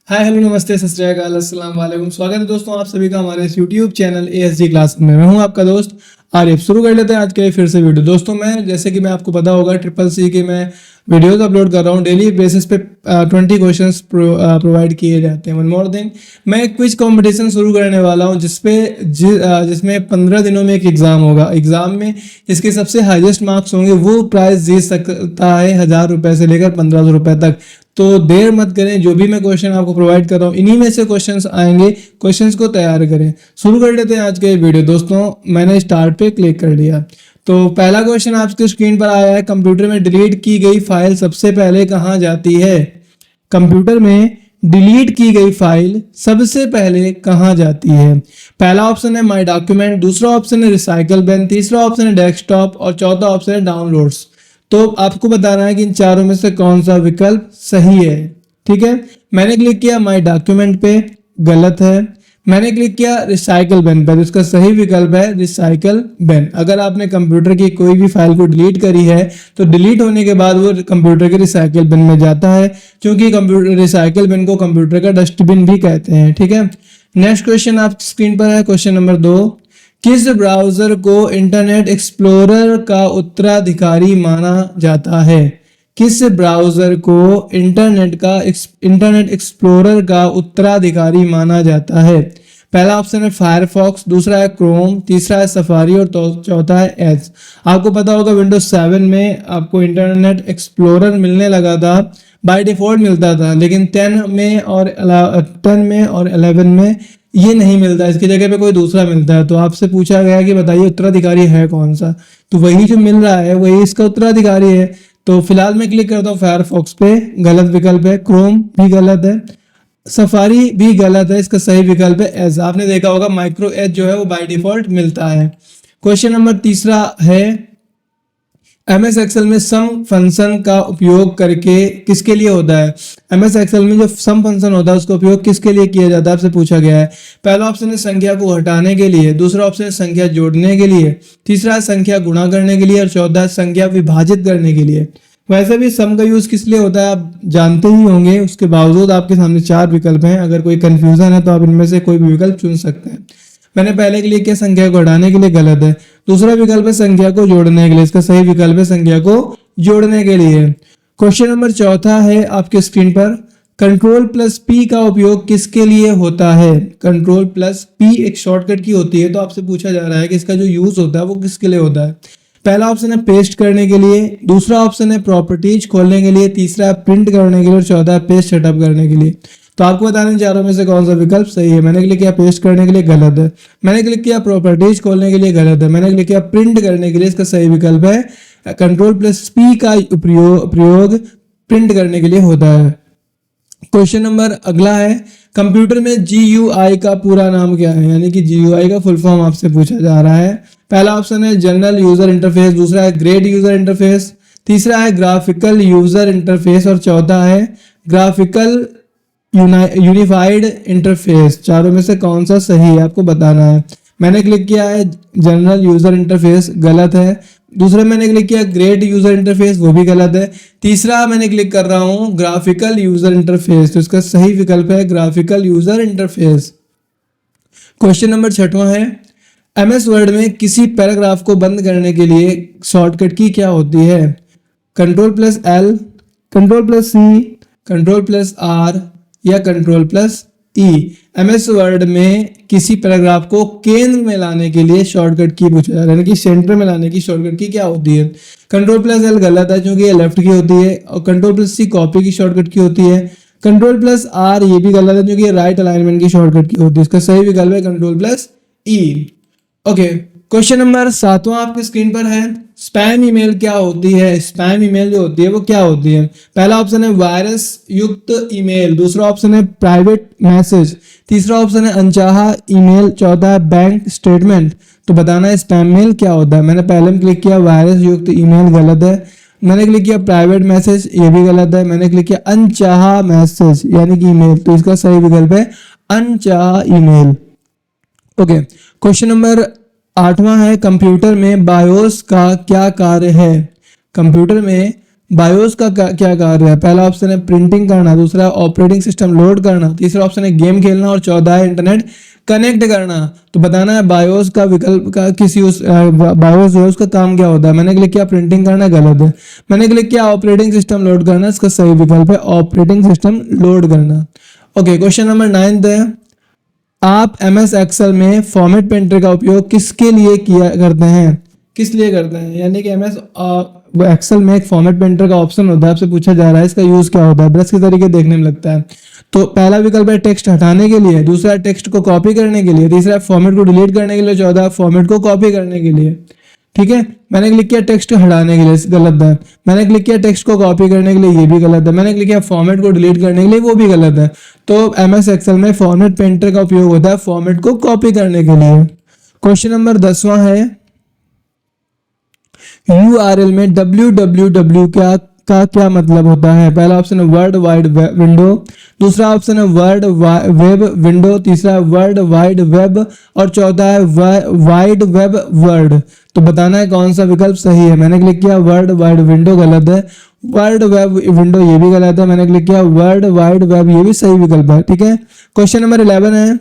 Hi hello नमस्ते सत श्री अकाल अस्सलाम वालेकुम। स्वागत है दोस्तों आप सभी का हमारे इस यूट्यूब चैनल ASG क्लास में। मैं हूं आपका दोस्त आरिफ। शुरू कर लेते हैं आज के फिर से वीडियो। दोस्तों मैं जैसे कि मैं आपको पता होगा CCC के मैं वीडियोस अपलोड कर रहा हूं डेली बेसिस पे 20 क्वेश्चंस प्रोवाइड किए जाते हैं। वन मोर थिंग, मैं एक क्विज कंपटीशन शुरू करने वाला हूं जिसमें 15 दिनों में एक एग्जाम होगा। एग्जाम में जिसके सबसे हाईएस्ट मार्क्स होंगे वो प्राइज जीत सकता है 1000 रुपए से लेकर 1500 रुपए तक। तो देर मत करें, जो भी मैं क्वेश्चन आपको प्रोवाइड कर रहा हूँ इन्हीं में से क्वेश्चंस आएंगे। क्वेश्चंस को तैयार करें। शुरू कर लेते हैं आज का ये वीडियो। दोस्तों मैंने स्टार्ट पे क्लिक कर दिया तो पहला क्वेश्चन आपकी स्क्रीन पर आया है, कंप्यूटर में डिलीट की गई फाइल सबसे पहले कहाँ जाती है? कंप्यूटर में डिलीट की गई फाइल सबसे पहले कहाँ जाती है? पहला ऑप्शन है माय डॉक्यूमेंट, दूसरा ऑप्शन है रिसाइकल बिन, तीसरा ऑप्शन है डेस्कटॉप और चौथा ऑप्शन है डाउनलोड्स। तो आपको बताना है कि इन चारों में से कौन सा विकल्प सही है। ठीक है, मैंने क्लिक किया माय डॉक्यूमेंट पे, गलत है। मैंने क्लिक किया रिसाइकल बिन पे, तो इसका सही विकल्प है रिसाइकल बिन। अगर आपने कंप्यूटर की कोई भी फाइल को डिलीट करी है तो डिलीट होने के बाद वो कंप्यूटर के रिसाइकल बिन में जाता है, क्योंकि कंप्यूटर रिसाइकल बिन को कंप्यूटर का डस्टबिन भी कहते हैं। ठीक है, नेक्स्ट क्वेश्चन आप स्क्रीन पर है, क्वेश्चन नंबर 2। किस ब्राउजर को इंटरनेट एक्सप्लोरर का उत्तराधिकारी माना जाता है? किस ब्राउजर को इंटरनेट एक्सप्लोरर का उत्तराधिकारी माना जाता है? पहला ऑप्शन है फायरफॉक्स, दूसरा है क्रोम, तीसरा है सफारी और चौथा है एज। आपको पता होगा विंडोज 7 में आपको इंटरनेट एक्सप्लोरर मिलने लगा था, बाय डिफॉल्ट मिलता था, लेकिन 10 में और 11 में ये नहीं मिलता, इसकी जगह पे कोई दूसरा मिलता है। तो आपसे पूछा गया कि बताइए उत्तराधिकारी है कौन सा, तो वही जो मिल रहा है वही इसका उत्तराधिकारी है। तो फिलहाल मैं क्लिक करता हूँ फायरफॉक्स पे, गलत विकल्प है। क्रोम भी गलत है, सफारी भी गलत है, इसका सही विकल्प है एज। आपने देखा होगा माइक्रो एज जो है वो बाय डिफॉल्ट मिलता है। क्वेश्चन नंबर 3 है, MS एक्सेल में सम फंक्शन का उपयोग करके किसके लिए होता है? MS एक्सेल में जो सम फंक्शन होता है उसका उपयोग किसके लिए किया जाता है आपसे पूछा गया है। पहला ऑप्शन है संख्या को हटाने के लिए, दूसरा ऑप्शन है संख्या जोड़ने के लिए, तीसरा है संख्या गुणा करने के लिए और चौथा है संख्या विभाजित करने के लिए। वैसे भी सम का यूज किस लिए होता है आप जानते ही होंगे, उसके बावजूद आपके सामने 4 विकल्प हैं। अगर कोई कंफ्यूजन है तो आप इनमें से कोई भी विकल्प चुन सकते हैं। मैंने पहले क्लिक किया संख्या को हटाने के लिए, गलत है। दूसरा विकल्प है संख्या को जोड़ने के लिए, इसका सही विकल्प है संख्या को जोड़ने के लिए। क्वेश्चन नंबर 4 है आपके स्क्रीन पर, Ctrl+P का उपयोग किसके लिए होता है? Ctrl+P एक शॉर्टकट की होती है, तो आपसे पूछा जा रहा है कि इसका जो यूज होता है वो किसके लिए होता है। पहला ऑप्शन है पेस्ट करने के लिए, दूसरा ऑप्शन है प्रॉपर्टीज खोलने के लिए, तीसरा है प्रिंट करने के लिए और चौथा है पेज सेटअप करने के लिए। तो आपको बताना है चारों में से कौन सा विकल्प सही है। मैंने क्लिक किया पेस्ट करने के लिए, गलत है। मैंने क्लिक किया प्रॉपर्टीज खोलने के लिए, गलत है। मैंने क्लिक किया प्रिंट करने के लिए, इसका सही विकल्प है Ctrl+P का प्रयोग प्रिंट करने के लिए होता है। क्वेश्चन नंबर अगला है, कंप्यूटर में GUI का पूरा नाम क्या है? यानी कि GUI का फुल फॉर्म आपसे पूछा जा रहा है। पहला ऑप्शन है जनरल यूजर इंटरफेस, दूसरा है ग्रेड यूजर इंटरफेस, तीसरा है ग्राफिकल यूजर इंटरफेस और चौथा है ग्राफिकल यूनिफाइड इंटरफेस। चारों में से कौन सा सही है आपको बताना है। मैंने क्लिक किया है जनरल यूजर इंटरफेस, गलत है। दूसरा मैंने क्लिक किया ग्रेड यूजर इंटरफेस, वो भी गलत है। तीसरा मैंने क्लिक कर रहा हूं ग्राफिकल यूजर इंटरफेस, तो इसका सही विकल्प है graphical user interface. Question number 6 है, MS वर्ड में किसी पैराग्राफ को बंद करने के लिए शॉर्टकट की क्या होती है? Ctrl+L, Ctrl+C, Ctrl+R या Ctrl+E। MS वर्ड में किसी पैराग्राफ को केंद्र में लाने के लिए शॉर्टकट की पूछा जा रहा है, यानी कि सेंटर में लाने की शॉर्टकट की क्या होती है? Ctrl+L गलत है क्योंकि ये लेफ्ट की होती है, और Ctrl+C कॉपी की शॉर्टकट की होती है। Ctrl+R ये भी गलत है क्योंकि ये राइट अलाइनमेंट की शॉर्टकट की होती है। इसका सही विकल्प है Ctrl+E। ओके, क्वेश्चन नंबर 7 आपकी स्क्रीन पर है, स्पैम ईमेल क्या होती है? स्पैम ईमेल जो होती है वो क्या होती है? पहला ऑप्शन है वायरस युक्त ईमेल, दूसरा ऑप्शन है प्राइवेट मैसेज, तीसरा ऑप्शन है अनचाहा ईमेल, चौथा है बैंक स्टेटमेंट। तो बताना है स्पैम मेल क्या होता है। मैंने पहले में क्लिक किया वायरस युक्त ईमेल, गलत है। मैंने क्लिक किया प्राइवेट मैसेज, ये भी गलत है। मैंने क्लिक किया अनचाहा मैसेज यानी कि ईमेल, तो इसका सही विकल्प है अनचाहा ईमेल। ओके, क्वेश्चन नंबर 8 है, कंप्यूटर में बायोस का क्या कार्य है? कंप्यूटर में बायोस का क्या कार्य है? पहला ऑप्शन है प्रिंटिंग करना, दूसरा ऑपरेटिंग सिस्टम लोड करना, तीसरा ऑप्शन है गेम खेलना और चौथा है इंटरनेट कनेक्ट करना। तो बताना है बायोस का विकल्प का किस यूज बायोस जो है उसका काम क्या होता है। मैंने क्लिक किया प्रिंटिंग करना, गलत है। मैंने क्लिक किया ऑपरेटिंग सिस्टम लोड करना, इसका सही विकल्प है ऑपरेटिंग सिस्टम लोड करना। ओके, क्वेश्चन नंबर 9 है, आप एमएस एक्सेल में फॉर्मेट पेंटर का उपयोग किसके लिए किया करते हैं? किस लिए करते हैं? यानी कि एमएस एक्सेल में एक फॉर्मेट पेंटर का ऑप्शन होता है, आपसे पूछा जा रहा है इसका यूज क्या होता है। ब्रश के तरीके देखने में लगता है। तो पहला विकल्प है टेक्स्ट हटाने के लिए, दूसरा टेक्स्ट को कॉपी करने के लिए, तीसरा फॉर्मेट को डिलीट करने के लिए, चौथा फॉर्मेट को कॉपी करने के लिए। ठीक है, मैंने क्लिक किया टेक्स्ट हटाने के लिए, गलत है। मैंने क्लिक किया टेक्स्ट को कॉपी करने के लिए, ये भी गलत है। मैंने क्लिक किया फॉर्मेट को डिलीट करने के लिए, वो भी गलत है। तो एमएस एक्सेल में फॉर्मेट पेंटर का उपयोग होता है फॉर्मेट को कॉपी करने के लिए। क्वेश्चन नंबर 10वां है, URL में www का क्या मतलब होता है? पहला ऑप्शन है वर्ल्ड वाइड विंडो, दूसरा ऑप्शन है वर्ल्ड वेब विंडो, तीसरा वर्ल्ड वाइड वेब और चौथा है वाइड वेब वर्ल्ड। तो बताना है कौन सा विकल्प सही है। मैंने क्लिक किया वर्ल्ड वाइड विंडो, गलत है। वर्ल्ड वेब विंडो, ये भी गलत है। मैंने क्लिक किया वर्ल्ड वाइड वेब, ये भी सही विकल्प है। ठीक है, क्वेश्चन नंबर 11 है,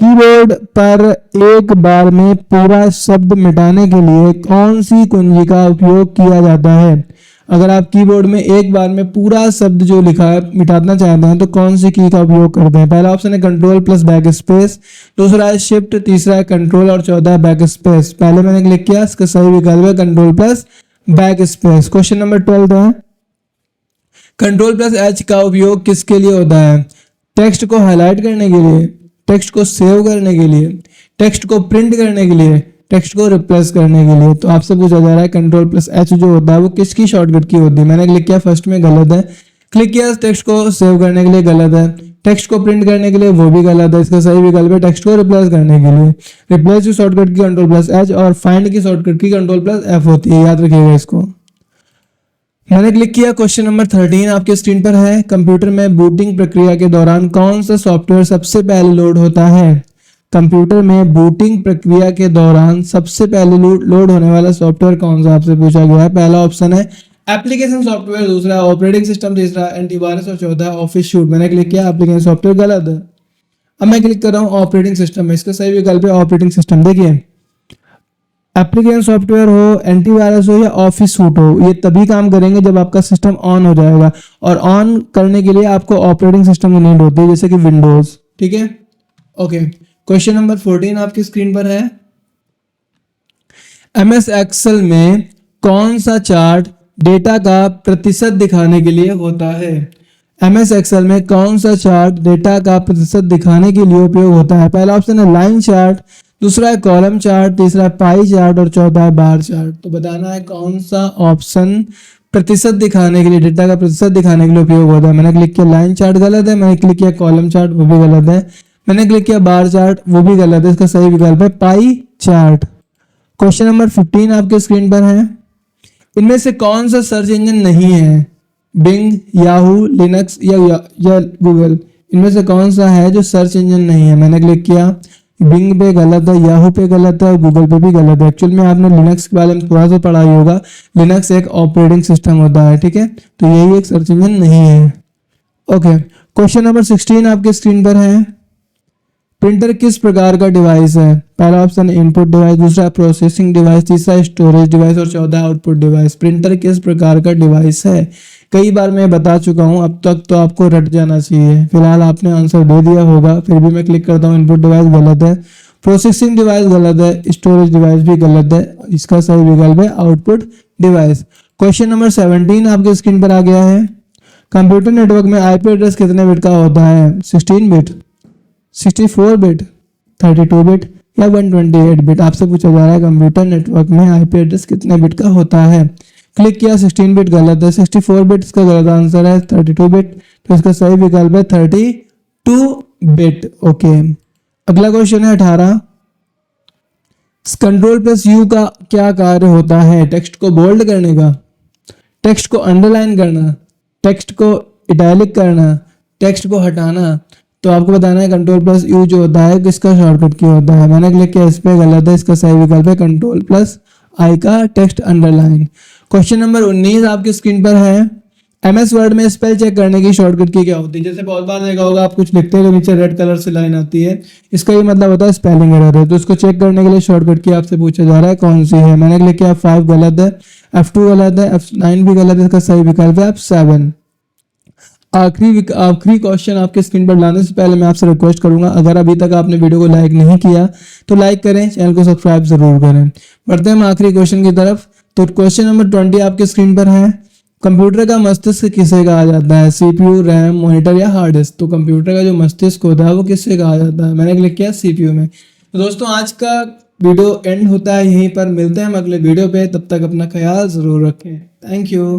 कीबोर्ड पर एक बार में पूरा शब्द मिटाने के लिए कौन सी कुंजी का उपयोग किया जाता है? अगर आप कीबोर्ड में एक बार में पूरा शब्द जो लिखा है मिटाना चाहते हैं तो कौन सी की का उपयोग करते हैं? पहला ऑप्शन है कंट्रोल प्लस बैक स्पेस, दूसरा है शिफ्ट, तीसरा है कंट्रोल और चौथा है बैक स्पेस। पहले मैंने क्लिक किया, इसका सही विकल्प है control plus back space. Question number 12 है, कंट्रोल प्लस एच का उपयोग किसके लिए होता है? टेक्स्ट को हाईलाइट करने के लिए, टेक्स्ट को सेव करने के लिए, टेक्स्ट को प्रिंट करने के लिए, टेक्स्ट को रिप्लेस करने के लिए। तो आपसे पूछा जा रहा है कंट्रोल प्लस एच जो होता है वो किसकी शॉर्टकट की होती है? मैंने क्लिक किया फर्स्ट में, गलत है। क्लिक किया टेक्स्ट को सेव करने के लिए, गलत है। टेक्स्ट को प्रिंट करने के लिए, वो भी गलत है। इसका सही विकल्प है टेक्स्ट को रिप्लेस करने के लिए। रिप्लेस की शॉर्टकट की कंट्रोल प्लस एच और फाइंड की शॉर्टकट की कंट्रोल प्लस एफ होती है, याद रखिएगा इसको। मैंने क्लिक किया क्वेश्चन नंबर 13 आपके स्क्रीन पर है, कंप्यूटर में बूटिंग प्रक्रिया के दौरान कौन सा सॉफ्टवेयर सबसे पहले लोड होता है? कंप्यूटर में बूटिंग प्रक्रिया के दौरान सबसे पहले लोड होने वाला सॉफ्टवेयर कौन सा आपसे पूछा गया है? पहला ऑप्शन है एप्लीकेशन सॉफ्टवेयर, दूसरा ऑपरेटिंग सिस्टम, तीसरा एंटीवायरस और चौथा ऑफिस सूट। मैंने क्लिक किया एप्लीकेशन सॉफ्टवेयर, गलत है। अब मैं क्लिक कर रहा हूँ ऑपरेटिंग सिस्टम में, इसका सही विकल्प है ऑपरेटिंग सिस्टम। देखिए, एप्लीकेशन सॉफ्टवेयर हो, एंटीवायरस हो या ऑफिस सूट हो, ये तभी काम करेंगे जब आपका सिस्टम ऑन हो जाएगा, और ऑन करने के लिए आपको ऑपरेटिंग सिस्टम की नीड होती है, जैसे कि विंडोज। ठीक है, ओके। क्वेश्चन नंबर 14 आपकी स्क्रीन पर है, एमएस एक्सेल में कौन सा चार्ट डेटा का प्रतिशत दिखाने के लिए होता है? एमएस एक्सेल में कौन सा चार्ट डेटा का प्रतिशत दिखाने के लिए उपयोग होता है? पहला ऑप्शन है लाइन चार्ट, दूसरा है कॉलम चार्ट, तीसरा है पाई चार्ट और चौथा है बार चार्ट। तो बताना है कौन सा ऑप्शन प्रतिशत दिखाने के लिए, डेटा का प्रतिशत दिखाने के लिए उपयोग होता है। मैंने क्लिक किया लाइन चार्ट, गलत है। मैंने क्लिक किया कॉलम चार्ट, वो भी गलत है। मैंने क्लिक किया बार चार्ट, वो भी गलत है। इसका सही विकल्प है पाई चार्ट। क्वेश्चन नंबर 15 आपके स्क्रीन पर है, इनमें से कौन सा सर्च इंजन नहीं है? बिंग, याहू, लिनक्स या गूगल, इनमें से कौन सा है जो सर्च इंजन नहीं है? मैंने क्लिक किया बिंग पे, गलत है। याहू पे गलत है और गूगल पे भी गलत है। एक्चुअल में आपने लिनक्स के बारे में थोड़ा सा पढ़ा ही होगा, लिनक्स एक ऑपरेटिंग सिस्टम होता है। ठीक है, तो यही एक सर्च इंजन नहीं है। ओके, क्वेश्चन नंबर 16 आपके स्क्रीन पर है, प्रिंटर किस प्रकार का डिवाइस है? पहला ऑप्शन इनपुट डिवाइस, दूसरा प्रोसेसिंग डिवाइस, तीसरा स्टोरेज डिवाइस और चौथा आउटपुट डिवाइस। प्रिंटर किस प्रकार का डिवाइस है? कई बार मैं बता चुका हूं, अब तक तो आपको रट जाना चाहिए। फिलहाल आपने आंसर दे दिया होगा, फिर भी मैं क्लिक करता हूं। इनपुट डिवाइस गलत है, प्रोसेसिंग डिवाइस गलत है, स्टोरेज डिवाइस भी गलत है। इसका सही विकल्प है आउटपुट डिवाइस। क्वेश्चन नंबर 17 आपके स्क्रीन पर आ गया है, कंप्यूटर नेटवर्क में आईपी एड्रेस कितने बिट का होता है? 16 बिट, 64 बिट, 32 बिट या 128 बिट? आपसे पूछा जा रहा है कंप्यूटर नेटवर्क में आईपी एड्रेस कितने बिट का होता है। क्लिक किया 16 बिट, गलत है। 64 बिट इसका गलत आंसर है। 32 बिट, तो इसका सही विकल्प है 32 बिट। ओके, अगला क्वेश्चन है 18, कंट्रोल प्लस यू का क्या कार्य होता है? टेक्स्ट को बोल्ड करने का, टेक्स्ट को अंडरलाइन करना, टेक्स्ट को इटैलिक करना, टेक्स्ट को हटाना। तो आपको बताना है कंट्रोल प्लस यू जो होता है किसका शॉर्टकट की होता है। मैंने क्लिक किया इस पे, गलत है। इसका सही विकल्प है कंट्रोल प्लस आई का टेक्स्ट अंडरलाइन। क्वेश्चन नंबर 19 आपकी स्क्रीन पर है। MS वर्ड में स्पेल चेक करने की शॉर्टकट की क्या होती है? जैसे बहुत बार देखा होगा, आप कुछ लिखते हो तो नीचे रेड कलर से लाइन आती है, इसका ये मतलब होता है स्पेलिंग एरर है। तो इसको चेक करने के लिए शॉर्टकट की आपसे पूछा जा रहा है कौन सी है। मैंने लिखा F5 गलत है, F2 गलत है, F9 भी गलत है, इसका सही विकल्प है F7। आखिरी क्वेश्चन आपके स्क्रीन पर लाने से पहले मैं आपसे रिक्वेस्ट करूंगा, अगर अभी तक आपने वीडियो को लाइक नहीं किया तो लाइक करें, चैनल को सब्सक्राइब जरूर करें। बढ़ते हैं हम आखिरी क्वेश्चन की तरफ। तो क्वेश्चन नंबर 20 आपके स्क्रीन पर है। कंप्यूटर का मस्तिष्क किसे कहा जाता है? CPU, रैम, मॉनिटर या हार्ड डिस्क? तो कंप्यूटर का जो मस्तिष्क होता है वो किससे कहा जाता है? मैंने क्लिक किया CPU में। तो दोस्तों आज का वीडियो एंड होता है यहीं पर, मिलते हैं हम अगले वीडियो पे, तब तक अपना ख्याल जरूर रखें। Thank you.